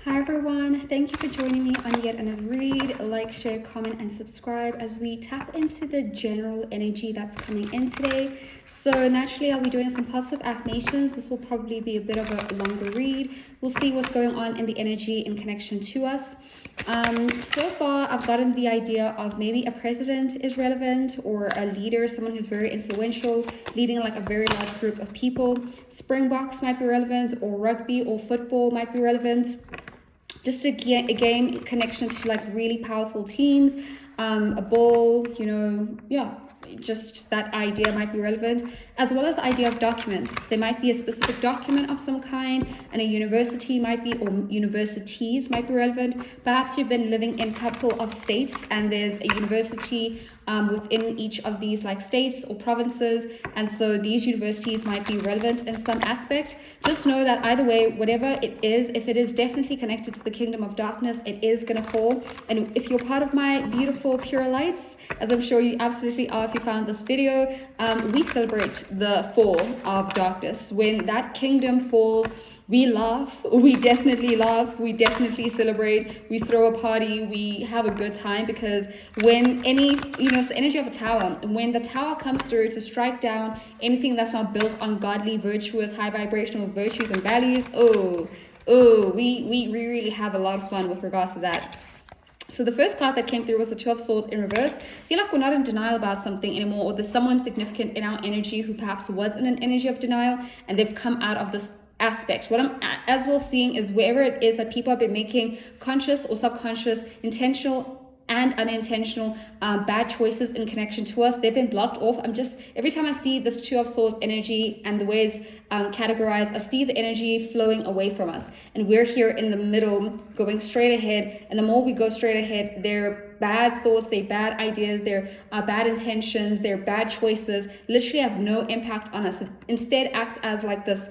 Hi everyone, thank you for joining me on yet another read. Like, share, comment, and subscribe as we tap into the general energy that's coming in today. So naturally, I'll be doing some positive affirmations. This will probably be a bit of a longer read. We'll see what's going on in the energy in connection to us. So far, I've gotten the idea of maybe a president is relevant, or a leader, someone who's very influential, leading like a very large group of people. Springboks might be relevant, or rugby or football might be relevant. Just a game connections to like really powerful teams, a ball, just that idea might be relevant, as well as the idea of documents. There might be a specific document of some kind, and a university might be, or universities might be relevant. Perhaps you've been living in a couple of states and there's a university within each of these like states or provinces, and so these universities might be relevant in some aspect. Just know that either way, whatever it is, if it is definitely connected to the kingdom of darkness, it is gonna fall. And if you're part of my beautiful pure lights, as I'm sure you absolutely are if you found this video, we celebrate the fall of darkness. When that kingdom falls, we laugh, we definitely celebrate, we throw a party, we have a good time, because when it's the energy of a tower. When the tower comes through to strike down anything that's not built on godly, virtuous, high vibrational virtues and values, we really have a lot of fun with regards to that. So the first card that came through was the Two of Swords in reverse. I feel like we're not in denial about something anymore, or there's someone significant in our energy who perhaps was in an energy of denial, and they've come out of this aspect. What I'm as well seeing is wherever it is that people have been making conscious or subconscious, intentional and unintentional bad choices in connection to us, they've been blocked off. Every time I see this Two of Swords energy and the way it's categorized, I see the energy flowing away from us, and we're here in the middle going straight ahead. And the more we go straight ahead, they're bad thoughts, they're bad ideas, they're bad intentions, they're bad choices, literally have no impact on us. It instead acts as like this,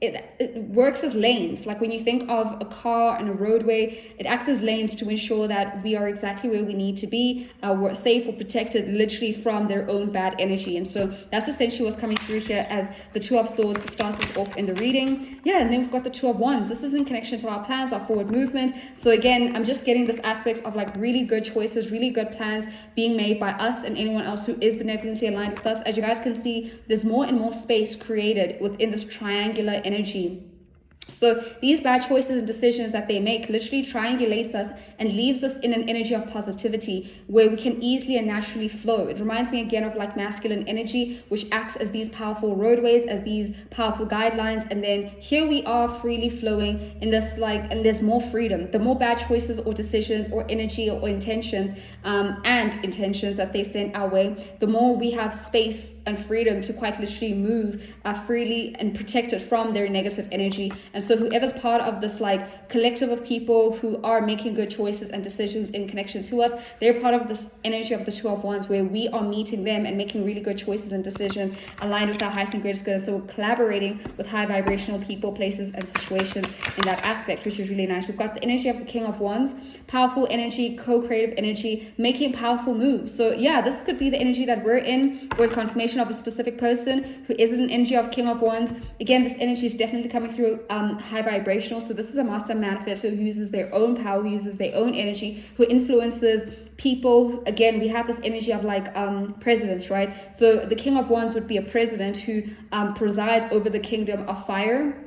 it works as lanes. Like when you think of a car and a roadway, it acts as lanes to ensure that we are exactly where we need to be. We're safe or protected literally from their own bad energy. And so that's essentially what's coming through here as the Two of Swords starts us off in the reading. Yeah, and then we've got the Two of Wands. This is in connection to our plans, our forward movement. So again, I'm just getting this aspect of like really good choices, really good plans being made by us and anyone else who is benevolently aligned with us. As you guys can see, there's more and more space created within this triangular energy. So these bad choices and decisions that they make literally triangulates us and leaves us in an energy of positivity where we can easily and naturally flow. It reminds me again of like masculine energy, which acts as these powerful roadways, as these powerful guidelines. And then here we are freely flowing in this and there's more freedom. The more bad choices or decisions or energy or intentions that they send our way, the more we have space and freedom to quite literally move freely and protected from their negative energy. And so whoever's part of this like collective of people who are making good choices and decisions in connection to us, they're part of this energy of the Two of Wands, where we are meeting them and making really good choices and decisions aligned with our highest and greatest good. So we're collaborating with high vibrational people, places, and situations in that aspect, which is really nice. We've got the energy of the King of Wands, powerful energy, co-creative energy, making powerful moves. So yeah, this could be the energy that we're in, or it's confirmation of a specific person who is an energy of King of Wands. Again, this energy is definitely coming through high vibrational. So this is a master manifestor who uses their own power, who uses their own energy, who influences people. Again, we have this energy of like presidents, right? So the King of Wands would be a president who presides over the kingdom of fire.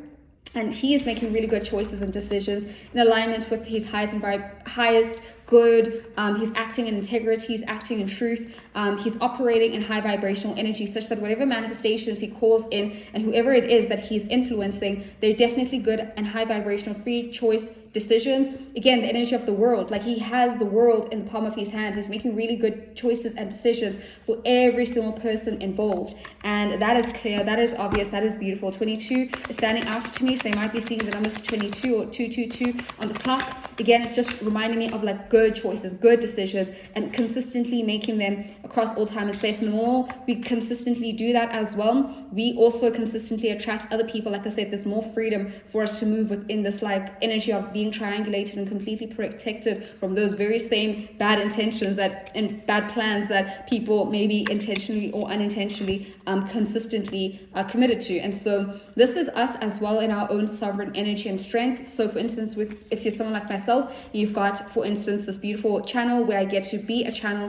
And he is making really good choices and decisions in alignment with his highest good. He's acting in integrity, he's acting in truth, he's operating in high vibrational energy, such that whatever manifestations he calls in and whoever it is that he's influencing, they're definitely good and high vibrational free choice decisions. Again, the energy of the world, like he has the world in the palm of his hands. He's making really good choices and decisions for every single person involved, and that is clear, that is obvious, that is beautiful. 22 is standing out to me, so you might be seeing the numbers 22 or 222 on the clock. Again, it's just reminding me of like good choices, good decisions, and consistently making them across all time and space. And the more we consistently do that as well, we also consistently attract other people. Like I said, there's more freedom for us to move within this like energy of being triangulated and completely protected from those very same bad intentions and bad plans that people maybe intentionally or unintentionally consistently committed to. And so this is us as well in our own sovereign energy and strength. So for instance, if you're someone like myself, you've got, for instance, this beautiful channel where I get to be a channel,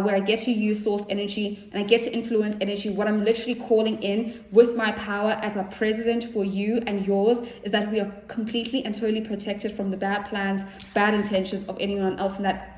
where I get to use source energy and I get to influence energy. What I'm literally calling in with my power as a president for you and yours is that we are completely and totally protected from the bad plans, bad intentions of anyone else, and that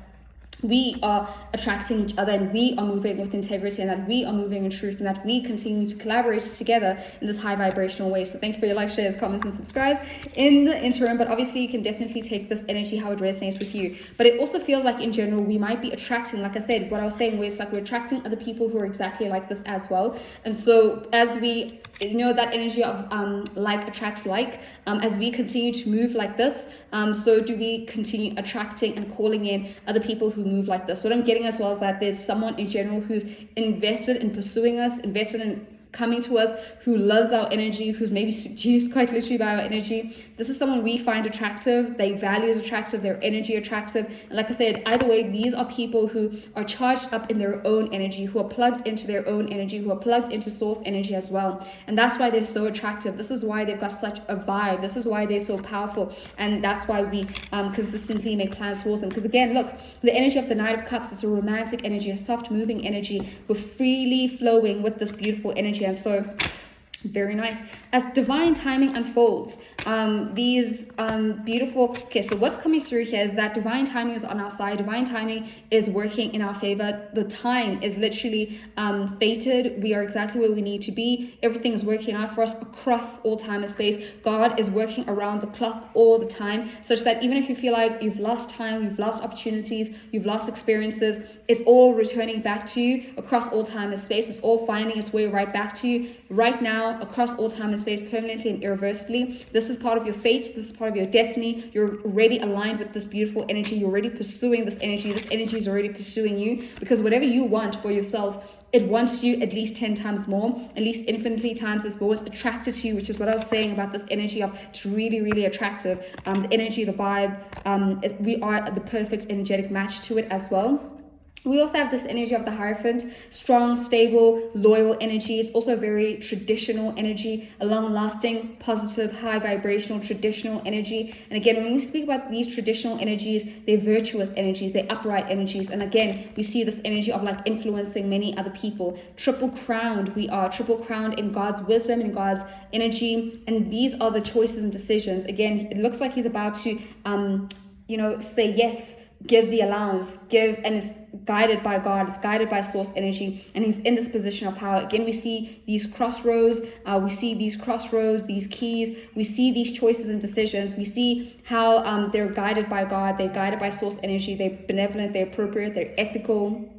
we are attracting each other and we are moving with integrity and that we are moving in truth and that we continue to collaborate together in this high vibrational way. So thank you for your likes, shares, comments and subscribes in the interim, but obviously you can definitely take this energy how it resonates with you. But it also feels like in general we might be attracting, like I said, what I was saying, where it's like we're attracting other people who are exactly like this as well. And so as we, that energy of like attracts like, as we continue to move like this, so do we continue attracting and calling in other people who move like this. What I'm getting as well is that there's someone in general who's invested in pursuing us, invested in coming to us, who loves our energy, who's maybe seduced quite literally by our energy. This is someone we find attractive, their values attractive, their energy attractive. And like I said, either way, these are people who are charged up in their own energy, who are plugged into their own energy, who are plugged into source energy as well. And that's why they're so attractive. This is why they've got such a vibe. This is why they're so powerful. And that's why we consistently make plans towards them. Because again, look, the energy of the Knight of Cups is a romantic energy, a soft moving energy. We're freely flowing with this beautiful energy. And so very nice. As divine timing unfolds, these beautiful, okay, so what's coming through here is that divine timing is on our side. Divine timing is working in our favor. The time is literally fated. We are exactly where we need to be. Everything is working out for us across all time and space. God is working around the clock all the time, such that even if you feel like you've lost time, you've lost opportunities, you've lost experiences, it's all returning back to you across all time and space. It's all finding its way right back to you right now across all time and space, permanently and irreversibly. This is part of your fate. This is part of your destiny. You're already aligned with this beautiful energy. You're already pursuing this energy. This energy is already pursuing you, because whatever you want for yourself, it wants you at least 10 times more, at least infinitely times as more. It's attracted to you, which is what I was saying about this energy of it's really, really attractive. The energy, the vibe, we are the perfect energetic match to it as well. We also have this energy of the Hierophant, strong, stable, loyal energy. It's also a very traditional energy, a long-lasting, positive, high vibrational, traditional energy. And again, when we speak about these traditional energies, they're virtuous energies, they're upright energies. And again, we see this energy of like influencing many other people. Triple crowned, we are triple crowned in God's wisdom, in God's energy. And these are the choices and decisions. Again, it looks like he's about to, say yes, give the allowance, and it's guided by God, it's guided by source energy, and he's in this position of power. Again, we see these crossroads, these keys, we see these choices and decisions, we see how they're guided by God, they're guided by source energy, they're benevolent, they're appropriate, they're ethical,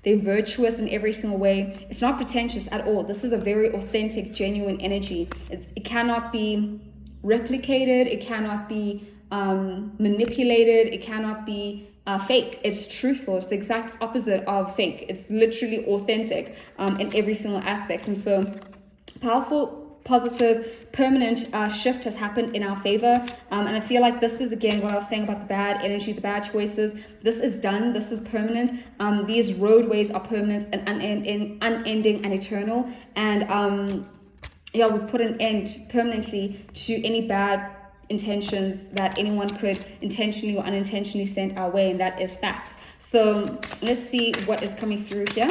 they're virtuous in every single way. It's not pretentious at all. This is a very authentic, genuine energy. It cannot be replicated, it cannot be manipulated, it cannot be fake. It's truthful. It's the exact opposite of fake. It's literally authentic in every single aspect. And so powerful, positive, permanent shift has happened in our favor. And I feel like this is, again, what I was saying about the bad energy, the bad choices. This is done. This is permanent. These roadways are permanent and unending and eternal. And we've put an end permanently to any bad intentions that anyone could intentionally or unintentionally send our way, and that is facts. So let's see what is coming through here.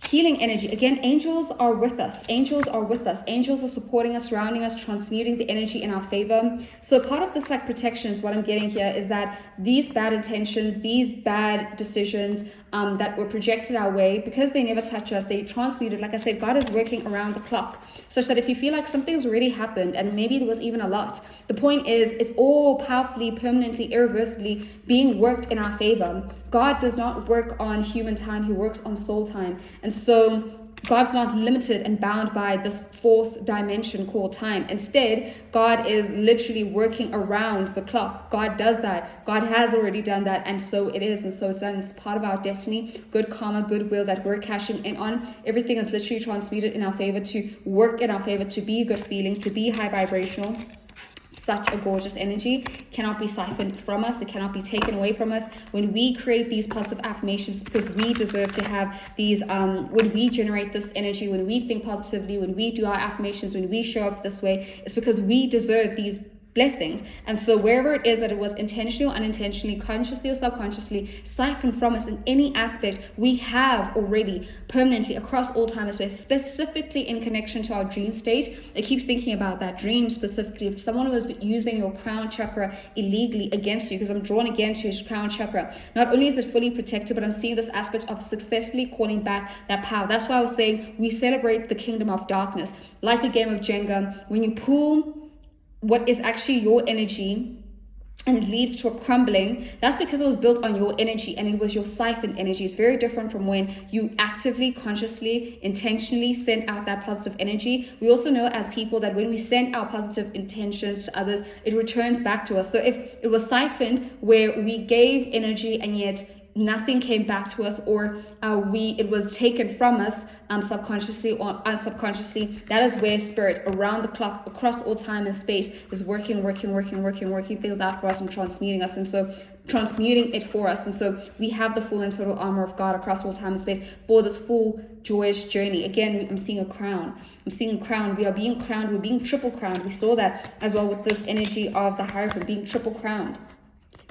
Healing energy. Again, angels are with us. Angels are with us. Angels are supporting us, surrounding us, transmuting the energy in our favor. So part of this like protection is what I'm getting here is that these bad intentions, these bad decisions that were projected our way, because they never touch us, they transmuted. Like I said, God is working around the clock, such that if you feel like something's already happened and maybe it was even a lot, the point is it's all powerfully, permanently, irreversibly being worked in our favor. God does not work on human time. He works on soul time. And so God's not limited and bound by this fourth dimension called time. Instead, God is literally working around the clock. God does that. God has already done that, and so it is, and so it's done. It's part of our destiny, good karma, goodwill that we're cashing in on. Everything is literally transmuted in our favor, to work in our favor, to be a good feeling, to be high vibrational. Such a gorgeous energy, cannot be siphoned from us. It cannot be taken away from us. When we create these positive affirmations, because we deserve to have these, when we generate this energy, when we think positively, when we do our affirmations, when we show up this way, it's because we deserve these blessings. And so wherever it is that it was intentionally or unintentionally, consciously or subconsciously siphoned from us in any aspect, we have already permanently across all time and space, specifically in connection to our dream state. I keep thinking about that dream specifically. If someone was using your crown chakra illegally against you, because I'm drawn again to his crown chakra, not only is it fully protected, but I'm seeing this aspect of successfully calling back that power. That's why I was saying we celebrate the kingdom of darkness like a game of Jenga. When you pull what is actually your energy and it leads to a crumbling, that's because it was built on your energy and it was your siphoned energy. It's very different from when you actively, consciously, intentionally send out that positive energy. We also know as people that when we send our positive intentions to others, it returns back to us. So if it was siphoned where we gave energy and yet nothing came back to us, or it was taken from us subconsciously or unsubconsciously, that is where spirit around the clock across all time and space is working things out for us and transmuting us, and so transmuting it for us. And so we have the full and total armor of God across all time and space for this full joyous journey. Again, I'm seeing a crown. We are being crowned. We're being triple crowned. We saw that as well with this energy of the Hierophant being triple crowned.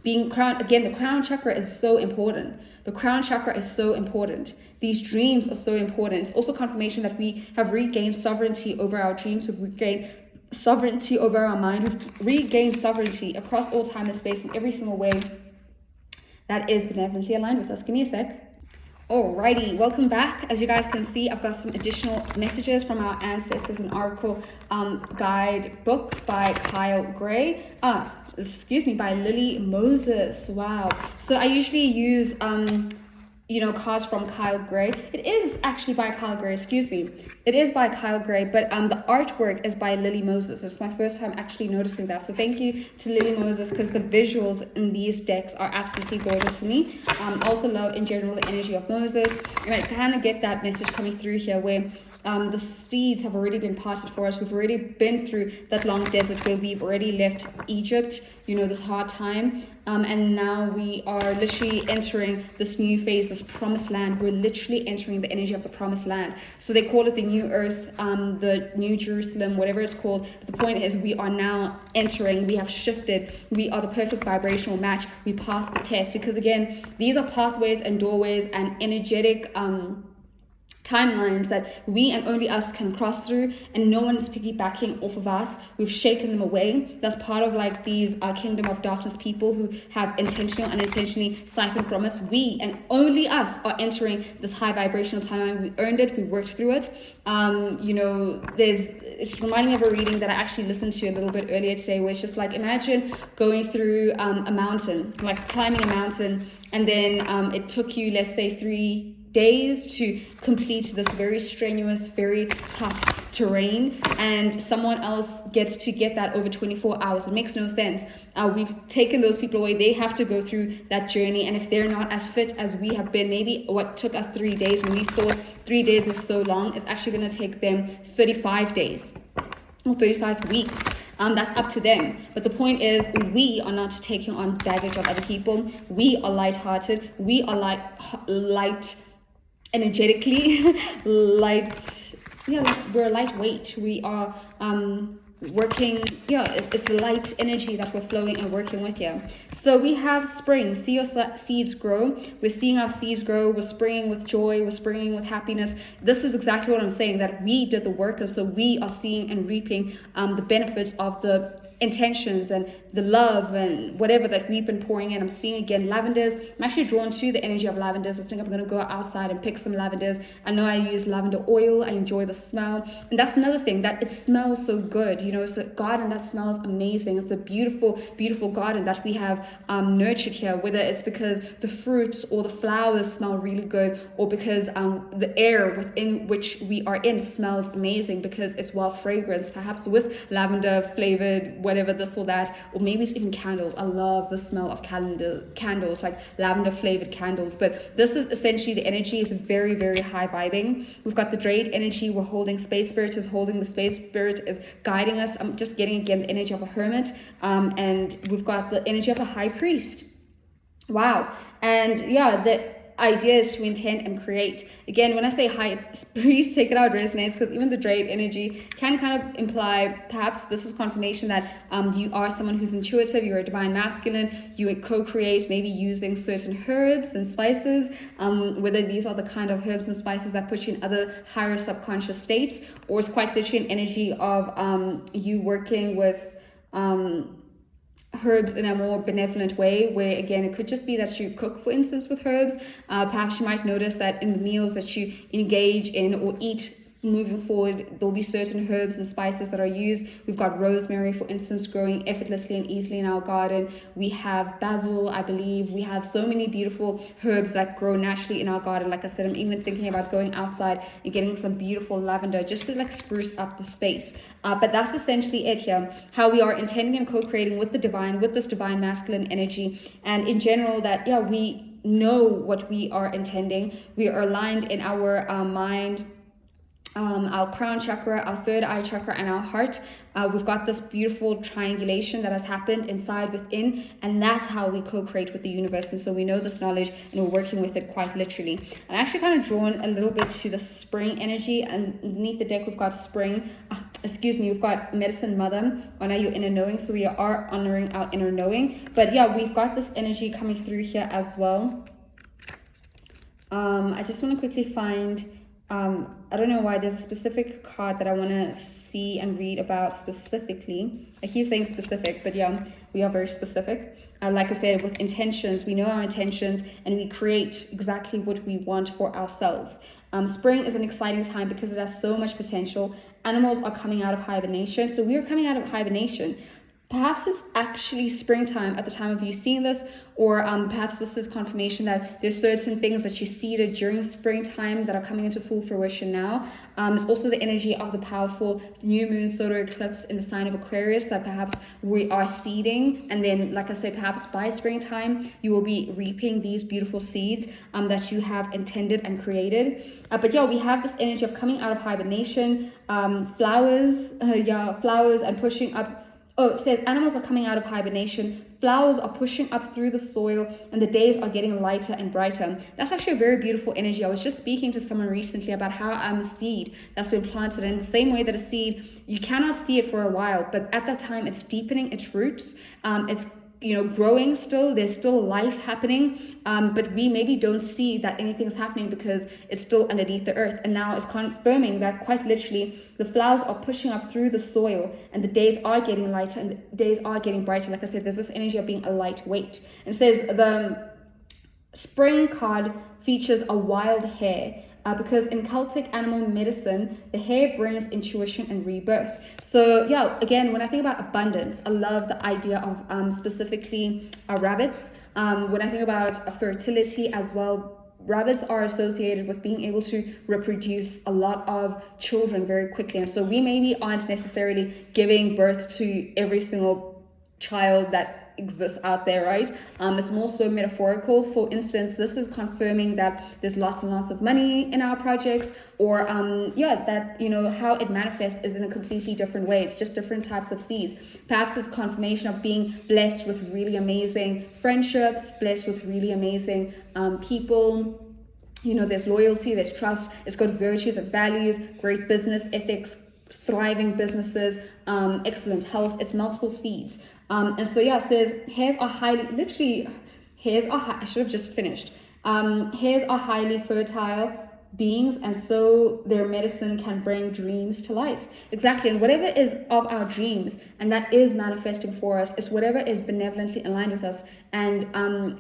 Being crowned, again, the crown chakra is so important. The crown chakra is so important. These dreams are so important. It's also confirmation that we have regained sovereignty over our dreams. We've regained sovereignty over our mind. We've regained sovereignty across all time and space in every single way that is benevolently aligned with us. Give me a sec. Alrighty, welcome back. As you guys can see, I've got some additional messages from our ancestors, an oracle guide book by Kyle Gray. By Lily Moses. Wow. So I usually use cards from Kyle Gray. It is actually by Kyle Gray, It is by Kyle Gray, but the artwork is by Lily Moses. It's my first time actually noticing that. So thank you to Lily Moses, because the visuals in these decks are absolutely gorgeous to me. I also love in general the energy of Moses. And I kind of get that message coming through here where the seas have already been parted for us. We've already been through that long desert where we've already left Egypt, this hard time. And now we are literally entering this new phase, this promised land. We're literally entering the energy of the promised land. So they call it the new earth, the new Jerusalem, whatever it's called. But the point is we are now entering, we have shifted. We are the perfect vibrational match. We passed the test, because again, these are pathways and doorways and energetic timelines that we and only us can cross through, and no one is piggybacking off of us. We've shaken them away. That's part of like these kingdom of darkness people who have intentionally or unintentionally siphoned from us. We and only us are entering this high vibrational timeline. We earned it. We worked through it. It's reminding me of a reading that I actually listened to a little bit earlier today, where it's just like, imagine going through a mountain, like climbing a mountain, and then it took you, let's say, 3 days to complete this very strenuous, very tough terrain, and someone else gets to get that over 24 hours. It makes no sense. We've taken those people away. They have to go through that journey, and if they're not as fit as we have been, maybe what took us 3 days when we thought 3 days was so long, it's actually going to take them 35 days or 35 weeks. That's up to them. But the point is, we are not taking on baggage of other people. We are light-hearted. We are light energetically, we're lightweight. We are working, it's light energy that we're flowing and working with here. So we have spring. See your seeds grow. We're seeing our seeds grow. We're springing with joy. We're springing with happiness. This is exactly what I'm saying, that we did the work, and so we are seeing and reaping the benefits of the intentions and the love and whatever that we've been pouring in. I'm seeing again lavenders. I'm actually drawn to the energy of lavenders. I think I'm going to go outside and pick some lavenders. I know I use lavender oil. I enjoy the smell. And that's another thing, that it smells so good. You know, it's a garden that smells amazing. It's a beautiful, beautiful garden that we have nurtured here, whether it's because the fruits or the flowers smell really good, or because the air within which we are in smells amazing because it's well fragranced, perhaps with lavender flavored, whatever, this or that, or maybe it's even candles. I love the smell of candles, like lavender flavored candles. But this is essentially, the energy is very, very high vibing. We've got the Jade energy. We're holding space. Spirit is holding the space. Spirit is guiding us. I'm just getting again the energy of a hermit, and we've got the energy of a high priest. Wow. And yeah, the idea is to intend and create. Again, when I say high priest, take it out, resonates, because even the Jade energy can kind of imply, perhaps this is confirmation that you are someone who's intuitive, you're a divine masculine, you co-create maybe using certain herbs and spices, whether these are the kind of herbs and spices that put you in other higher subconscious states, or it's quite literally an energy of you working with herbs in a more benevolent way, where again it could just be that you cook, for instance, with herbs. Perhaps you might notice that in the meals that you engage in or eat moving forward, there'll be certain herbs and spices that are used. We've got rosemary, for instance, growing effortlessly and easily in our garden. We have basil, I believe. We have so many beautiful herbs that grow naturally in our garden. Like I said, I'm even thinking about going outside and getting some beautiful lavender just to like spruce up the space. But that's essentially it here, how we are intending and co-creating with the divine, with this divine masculine energy. And in general, that we know what we are intending. We are aligned in our mind, our crown chakra, our third eye chakra, and our heart. We've got this beautiful triangulation that has happened inside, within, and that's how we co-create with the universe. And so we know this knowledge and we're working with it quite literally. I'm actually kind of drawn a little bit to the spring energy, and underneath the deck we've got spring, we've got medicine mother, honor your inner knowing. So we are honoring our inner knowing. But yeah, we've got this energy coming through here as well. I just want to quickly find, I don't know why there's a specific card that I want to see and read about specifically. I keep saying specific, but yeah, we are very specific. Like I said, with intentions, we know our intentions and we create exactly what we want for ourselves. Spring is an exciting time because it has so much potential. Animals are coming out of hibernation. So we are coming out of hibernation. Perhaps it's actually springtime at the time of you seeing this, or perhaps this is confirmation that there's certain things that you seeded during springtime that are coming into full fruition now. It's also the energy of the powerful new moon solar eclipse in the sign of Aquarius that perhaps we are seeding, and then, like I said, perhaps by springtime you will be reaping these beautiful seeds that you have intended and created. But yeah, we have this energy of coming out of hibernation, flowers and pushing up. Oh, it says animals are coming out of hibernation, flowers are pushing up through the soil, and the days are getting lighter and brighter. That's actually a very beautiful energy. I was just speaking to someone recently about how I'm a seed that's been planted in the same way that a seed, you cannot see it for a while, but at that time it's deepening its roots. It's growing still, there's still life happening, but we maybe don't see that anything's happening because it's still underneath the earth. And now it's confirming that quite literally the flowers are pushing up through the soil, and the days are getting lighter and the days are getting brighter. Like I said, there's this energy of being a lightweight. And it says the spring card features a wild hare. Because in Celtic animal medicine, the hare brings intuition and rebirth. So yeah, again, when I think about abundance, I love the idea of specifically rabbits. When I think about fertility as well, rabbits are associated with being able to reproduce a lot of children very quickly. And so we maybe aren't necessarily giving birth to every single child that exists out there, right? It's more so metaphorical. For instance, this is confirming that there's lots and lots of money in our projects, or that how it manifests is in a completely different way. It's just different types of seeds. Perhaps it's confirmation of being blessed with really amazing friendships, blessed with really amazing people. There's loyalty, there's trust, it's got virtues and values, great business ethics, thriving businesses, excellent health. It's multiple seeds. And so yeah, it says hares are I should have just finished. Hares are highly fertile, beings, and so their medicine can bring dreams to life. Exactly. And whatever is of our dreams and that is manifesting for us is whatever is benevolently aligned with us, and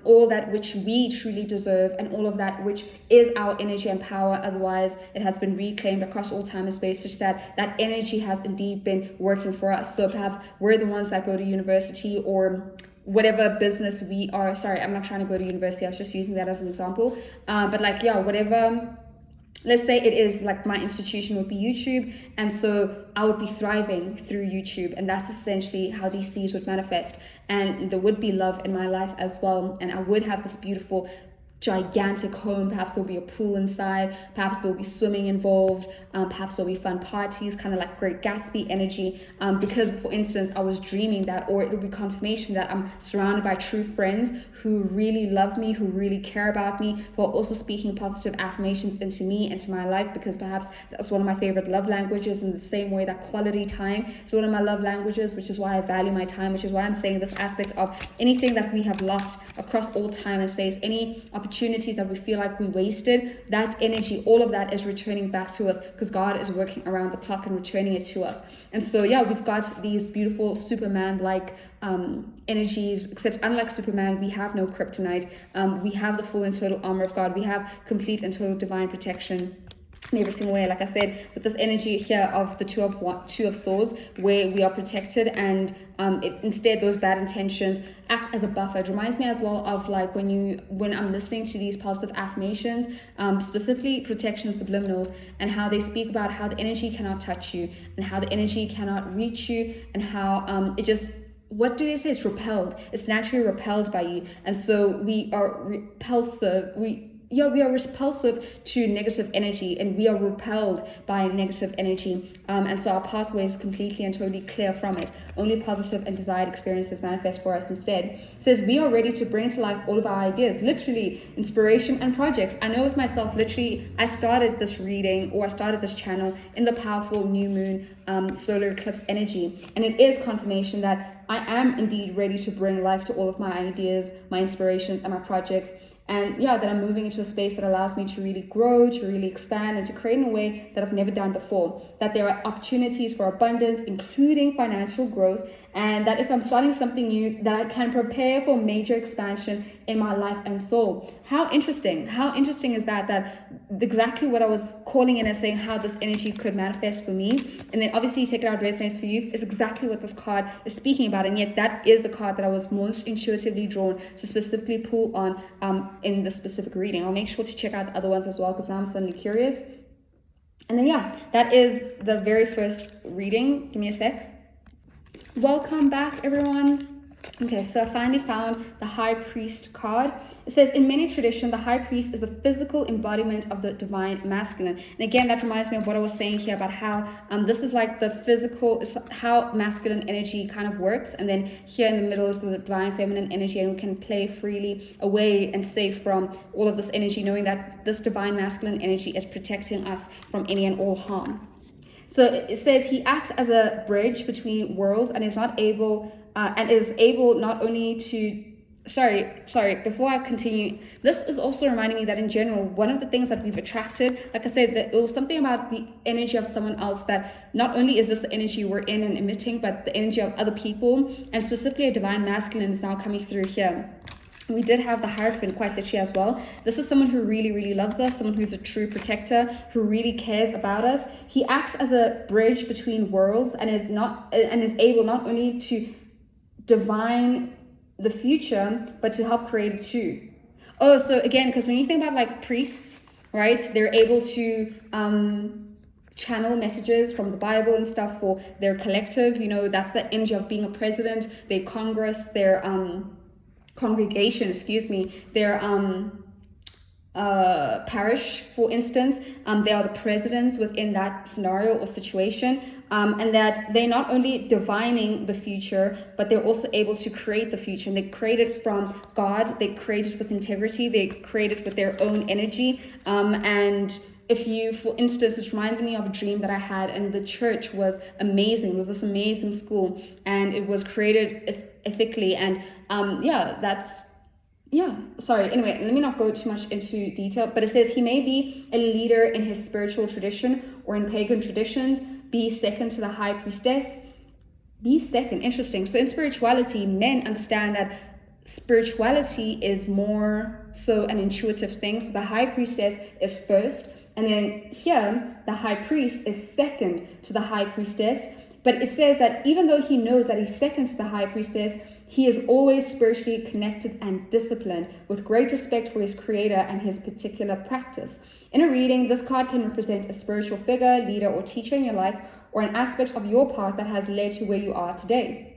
all that which we truly deserve, and all of that which is our energy and power. Otherwise, it has been reclaimed across all time and space, such that that energy has indeed been working for us. So perhaps we're the ones that go to university, or whatever business we are. Sorry, I'm not trying to go to university. I was just using that as an example. But like, yeah, whatever. Let's say it is like my institution would be YouTube, and so I would be thriving through YouTube, and that's essentially how these seeds would manifest. And there would be love in my life as well, and I would have this beautiful gigantic home. Perhaps there'll be a pool inside, perhaps there'll be swimming involved, perhaps there'll be fun parties, kind of like Great Gatsby energy, because for instance I was dreaming that, or it would be confirmation that I'm surrounded by true friends who really love me, who really care about me, who are also speaking positive affirmations into me, into my life, because perhaps that's one of my favorite love languages, in the same way that quality time is one of my love languages, which is why I value my time, which is why I'm saying this aspect of anything that we have lost across all time and space, any opportunities that we feel like we wasted, that energy, all of that is returning back to us, because God is working around the clock and returning it to us. And so yeah, we've got these beautiful Superman-like energies, except unlike Superman, we have no kryptonite. We have the full and total armor of God. We have complete and total divine protection in every single way. Like I said, with this energy here of the two of swords, where we are protected, and instead those bad intentions act as a buffer. It reminds me as well of like when I'm listening to these positive affirmations, specifically protection subliminals, and how they speak about how the energy cannot touch you, and how the energy cannot reach you, and how it just, what do they say? It's repelled. It's naturally repelled by you. And so we are repulsive. We are repulsive to negative energy, and we are repelled by negative energy. And so our pathway is completely and totally clear from it. Only positive and desired experiences manifest for us instead. It says we are ready to bring to life all of our ideas, literally inspiration and projects. I know with myself, literally, I started this reading, or I started this channel in the powerful new moon solar eclipse energy. And it is confirmation that I am indeed ready to bring life to all of my ideas, my inspirations, and my projects. And yeah, that I'm moving into a space that allows me to really grow, to really expand, and to create in a way that I've never done before. That there are opportunities for abundance, including financial growth. And that if I'm starting something new, that I can prepare for major expansion in my life and soul. How interesting. How interesting is that exactly what I was calling in and saying how this energy could manifest for me. And then obviously take it out, resonates for you, is exactly what this card is speaking about. And yet that is the card that I was most intuitively drawn to specifically pull on in the specific reading. I'll make sure to check out the other ones as well, because now I'm suddenly curious. And then yeah, that is the very first reading. Give me a sec. Welcome back, everyone. Okay, so I finally found the High Priest card. It says, in many traditions, the High Priest is the physical embodiment of the divine masculine. And again, that reminds me of what I was saying here about how this is like the physical, how masculine energy kind of works. And then here in the middle is the divine feminine energy, and we can play freely away and safe from all of this energy, knowing that this divine masculine energy is protecting us from any and all harm. So it says he acts as a bridge between worlds, and is able not only to, before I continue, this is also reminding me that in general, one of the things that we've attracted, like I said, that it was something about the energy of someone else, that not only is this the energy we're in and emitting, but the energy of other people, and specifically a divine masculine is now coming through here. We did have the Hierophant quite literally as well. This is someone who really, really loves us, someone who's a true protector, who really cares about us. He acts as a bridge between worlds, and is able not only to divine the future, but to help create it too. Oh, so again, because when you think about like priests, right, they're able to channel messages from the Bible and stuff for their collective. You know, that's the energy of being a president, their Congress, their congregation, their parish, for instance. They are the presidents within that scenario or situation, and that they're not only divining the future, but they're also able to create the future. And they create it from God, they create it with integrity, they create it with their own energy. And if you, for instance, it reminded me of a dream that I had, and the church was amazing. It was this amazing school, and it was created ethically. And yeah, sorry. Anyway, let me not go too much into detail, but it says he may be a leader in his spiritual tradition or in pagan traditions, be second to the high priestess. Be second. Interesting. So in spirituality, men understand that spirituality is more so an intuitive thing. So the high priestess is first, and then here the high priest is second to the high priestess. But it says that even though he knows that he's second to the high priestess, he is always spiritually connected and disciplined with great respect for his creator and his particular practice. In a reading, this card can represent a spiritual figure, leader, or teacher in your life, or an aspect of your path that has led to where you are today.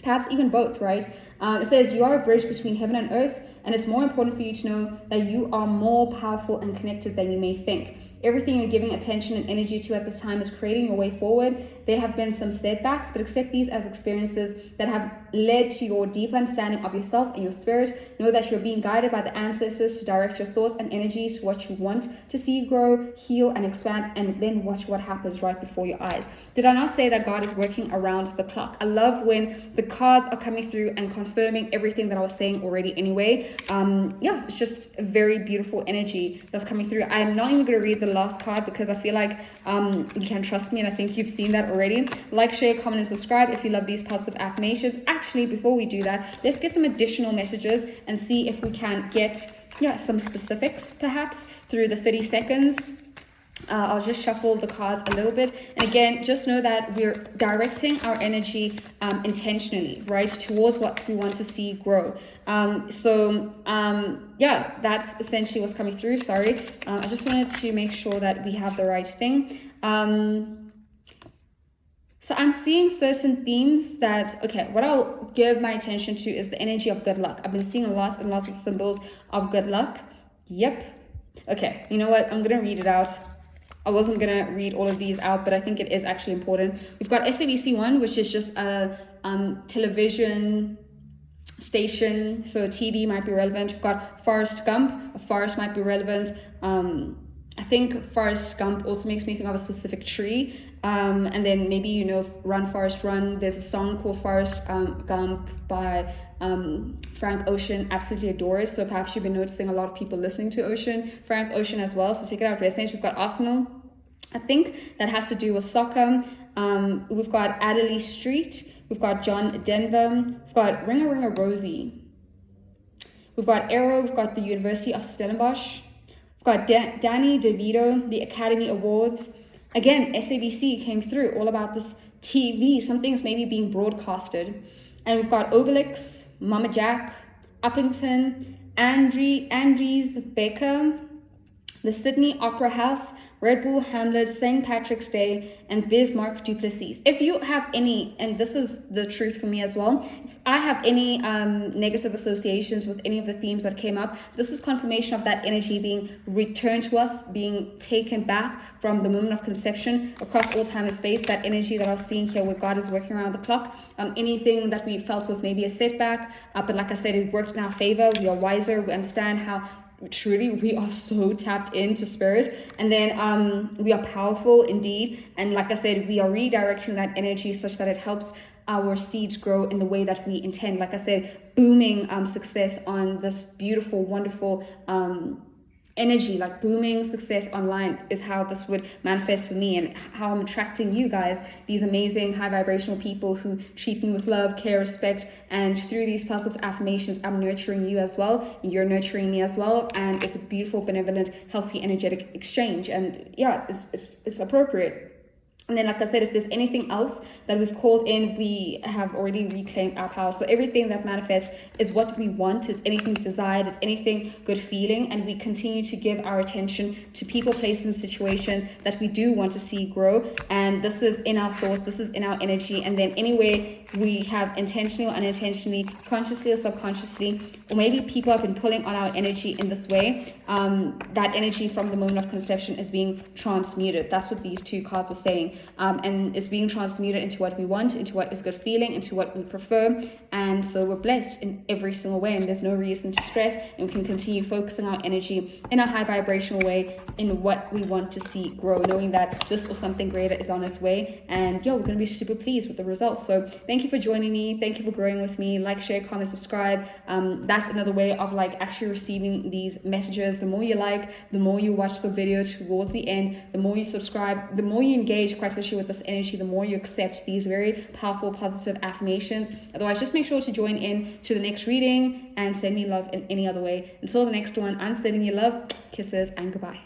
Perhaps even both, right? It says you are a bridge between heaven and earth, and it's more important for you to know that you are more powerful and connected than you may think. Everything you're giving attention and energy to at this time is creating your way forward. There have been some setbacks, but accept these as experiences that have led to your deep understanding of yourself and your spirit. Know that you're being guided by the ancestors to direct your thoughts and energies to what you want to see grow, heal, and expand, and then watch what happens right before your eyes. Did I not say that God is working around the clock? I love when the cards are coming through and confirming everything that I was saying already anyway. Yeah, it's just a very beautiful energy that's coming through. I'm not even going to read the last card because I feel like you can trust me, and I think you've seen that already. Like, share, comment, and subscribe if you love these positive affirmations. Actually, before we do that, let's get some additional messages and see if we can get some specifics perhaps through the 30 seconds. I'll just shuffle the cards a little bit, and again, just know that we're directing our energy intentionally, right, towards what we want to see grow. Yeah, that's essentially what's coming through. Sorry, I just wanted to make sure that we have the right thing. So I'm seeing certain themes that, okay, what I'll give my attention to is the energy of good luck. I've been seeing lots and lots of symbols of good luck. Yep. Okay, you know what? I'm going to read it out. I wasn't going to read all of these out, but I think it is actually important. We've got SABC1, which is just a television station. So TV might be relevant. We've got Forrest Gump. A forest might be relevant. I think Forrest Gump also makes me think of a specific tree. And then maybe, Run Forrest Run. There's a song called Forrest Gump by Frank Ocean. Absolutely adores. So perhaps you've been noticing a lot of people listening to Frank Ocean as well. So take it out, resonates. We've got Arsenal. I think that has to do with soccer. We've got Adderley Street. We've got John Denver. We've got Ringa Ringa Rosie. We've got Arrow. We've got the University of Stellenbosch. We've got Danny DeVito, the Academy Awards. Again, SABC came through, all about this TV. Something's maybe being broadcasted. And we've got Obelix, Mama Jack, Uppington, Andries Baker, the Sydney Opera House, Red Bull Hamlet, St. Patrick's Day, and Bismarck Duplessis. If you have any, and this is the truth for me as well, if I have any negative associations with any of the themes that came up, this is confirmation of that energy being returned to us, being taken back from the moment of conception across all time and space. That energy that I was seeing here where God is working around the clock. Anything that we felt was maybe a setback, but like I said, it worked in our favor. We are wiser. We understand how truly we are so tapped into spirit, and then we are powerful indeed, and like I said, we are redirecting that energy such that it helps our seeds grow in the way that we intend. Like I said, booming success on this beautiful, wonderful energy, like booming success online is how this would manifest for me, and how I'm attracting you guys, these amazing high vibrational people who treat me with love, care, respect, and through these positive affirmations, I'm nurturing you as well, you're nurturing me as well, and it's a beautiful, benevolent, healthy, energetic exchange, and yeah, it's appropriate. And then, like I said, if there's anything else that we've called in, we have already reclaimed our power. So everything that manifests is what we want. It's anything desired. It's anything good feeling. And we continue to give our attention to people, places, and situations that we do want to see grow. And this is in our thoughts. This is in our energy. And then anyway, we have intentionally or unintentionally, consciously or subconsciously, or maybe people have been pulling on our energy in this way. that energy from the moment of conception is being transmuted. That's what these two cards were saying, and it's being transmuted into what we want, into what is good feeling, into what we prefer. And so we're blessed in every single way, and there's no reason to stress, and we can continue focusing our energy in a high vibrational way in what we want to see grow, knowing that this or something greater is on its way. And we're going to be super pleased with the results. So thank you for joining me. Thank you for growing with me. Like, share, comment, subscribe. That's another way of like actually receiving these messages. The more you like, the more you watch the video towards the end, the more you subscribe, the more you engage quite literally with this energy, the more you accept these very powerful positive affirmations. Otherwise, just make sure to join in to the next reading and send me love in any other way. Until the next one, I'm sending you love, kisses, and goodbye.